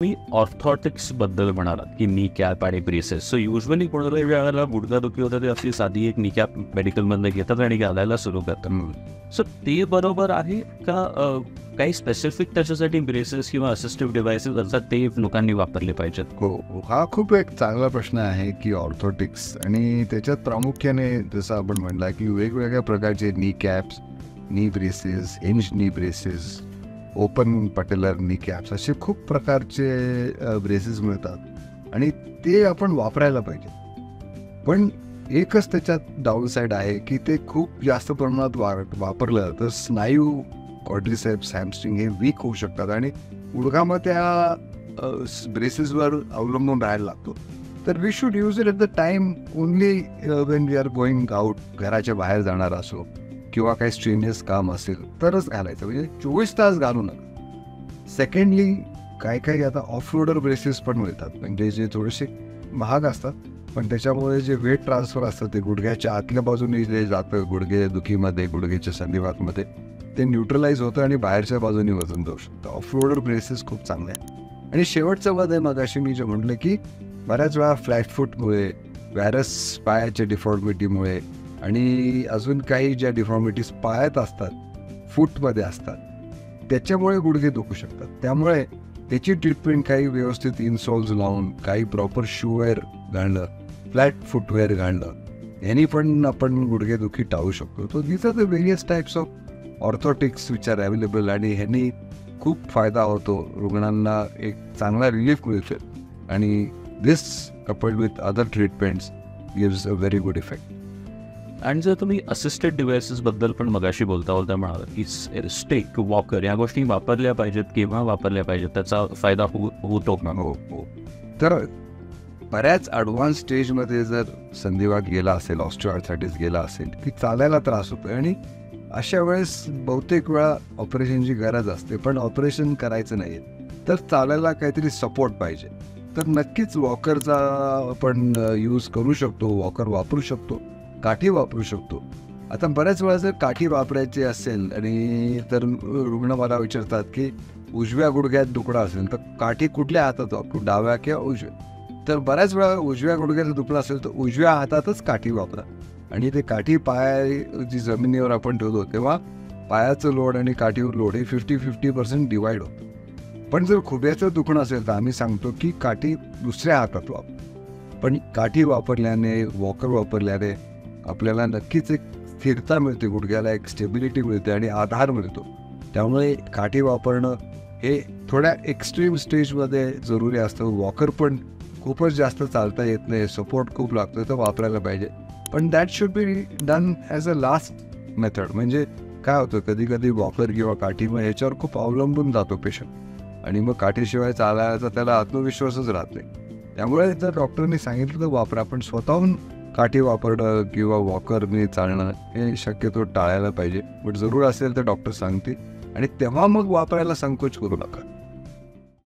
मी orthotics बद्दल म्हणालात की नी कॅप आणि ब्रेसेस. सो युजली कोणाला वेळेला गुडघादुखी होतं ते अशी साधी एक नी कॅप मेडिकलमधनं घेतात आणि घालायला सुरू करतात. सो ते बरोबर आहे का? काही स्पेसिफिक त्याच्यासाठी ब्रेसेस किंवा असिस्टिव्ह डिव्हायसेस असतात ते लोकांनी वापरले पाहिजेत? हो, हा खूप एक चांगला प्रश्न आहे की ऑर्थोटिक्स आणि त्याच्यात प्रामुख्याने जसं आपण म्हणला की वेगवेगळ्या प्रकारचे नी कॅप्स, नी braces, hinge knee braces, open patellar नी कॅप्स असे खूप प्रकारचे ब्रेसेस मिळतात आणि ते आपण वापरायला पाहिजे. पण एकच त्याच्यात डाऊन साईड आहे की ते खूप जास्त प्रमाणात वापरलं तर स्नायू, क्वाड्रिसेप्स, हॅमस्ट्रिंग हे वीक होऊ शकतात आणि गुडघा मग त्या ब्रेसेसवर अवलंबून राहायला लागतो. तर we should use it at the time only when we are going out. घराच्या बाहेर जाणार असो किंवा काही स्ट्रेनियस काम असेल तरच घालायचं, म्हणजे 24 तास घालू नका. सेकंडली काही आता ऑफ रोडर ब्रेसेस पण मिळतात, म्हणजे जे थोडेसे महाग असतात पण त्याच्यामुळे जे वेट ट्रान्सफर असतं ते गुडघ्याच्या आतल्या बाजूने जे जातं गुडघे दुखीमध्ये, गुडघ्याच्या संधिवातमध्ये ते न्यूट्रलाइज होतं आणि बाहेरच्या बाजूने वजन जाऊ शकतं. ऑफ रोडर ब्रेसेस खूप चांगले आहे. आणि शेवटचं मत आहे मगाशी मी जे म्हटलं की बऱ्याच वेळा फ्लॅट फूटमुळे, व्हायरस पायाच्या डिफॉर्मिटीमुळे आणि अजून काही ज्या डिफॉर्मिटीज पायात असतात, फूटमध्ये असतात, त्याच्यामुळे गुडघे दुखू शकतात. त्यामुळे त्याची ट्रीटमेंट काही व्यवस्थित इनसोल्स लावून, काही प्रॉपर शूवेअर घालणं, फ्लॅट फुटवेअर घालणं, यांनी पण आपण गुडघेदुखी टाळू शकतो. तो this are the various types of orthotics which are available आणि ह्यांनी खूप फायदा होतो, रुग्णांना एक चांगला रिलीफ मिळतो आणि this coupled with other treatments gives a very good effect. आणि जर तुम्ही असिस्टेड डिव्हायसेस बद्दल पण मगाशी बोलता म्हणाला की स्टिक, वॉकर या गोष्टी वापरल्या पाहिजेत, केव्हा वापरल्या पाहिजेत, त्याचा फायदा होतो का? हो. तर बऱ्याच ॲडव्हान्स स्टेजमध्ये जर संधिवात गेला असेल, ऑस्टिओआर्थरायटिस गेला असेल की चालायला त्रास होतो आणि अशा वेळेस बहुतेक वेळा ऑपरेशनची गरज असते, पण ऑपरेशन करायचं नाही तर चालायला काहीतरी सपोर्ट पाहिजे, तर नक्कीच वॉकरचा आपण यूज करू शकतो. वॉकर वापरू शकतो, काठी वापरू शकतो. आता बऱ्याच वेळा जर काठी वापरायची असेल आणि तर रुग्ण मला विचारतात की उजव्या गुडघ्यात दुखणं असेल तर काठी कुठल्या हातात वापरू, डाव्या किंवा उजव्या? तर बऱ्याच वेळा उजव्या गुडघ्याचं दुखणं असेल तर उजव्या हातातच काठी वापरा आणि ते काठी जी जमिनीवर आपण ठेवतो तेव्हा पायाचं लोड आणि काठीवर लोड हे 50-50% डिवाइड होतं. पण जर खुब्याचं दुखणं असेल तर आम्ही सांगतो की काठी दुसऱ्या हातात वापर. पण काठी वापरल्याने, वॉकर वापरल्याने आपल्याला नक्कीच एक स्थिरता मिळते, गुडघ्याला एक स्टेबिलिटी मिळते आणि आधार मिळतो. त्यामुळे काठी वापरणं हे थोड्या एक्स्ट्रीम स्टेजमध्ये जरुरी असतं. वॉकर पण खूपच जास्त चालता येत नाही, सपोर्ट खूप लागतो तर वापरायला पाहिजे. पण that should be done as a last method. म्हणजे काय होतं, कधी कधी वॉकर किंवा काठी मग ह्याच्यावर खूप अवलंबून जातो पेशंट आणि मग काठीशिवाय चालायचा त्याला आत्मविश्वासच राहत नाही. त्यामुळे जर डॉक्टरने सांगितलं तर वापरा, पण स्वतःहून काठी वापरणं किंवा वॉकरने चालणं हे शक्यतो टाळायला पाहिजे. बट जरूर असेल तर डॉक्टर सांगतील आणि तेव्हा मग वापरायला संकोच करू नका.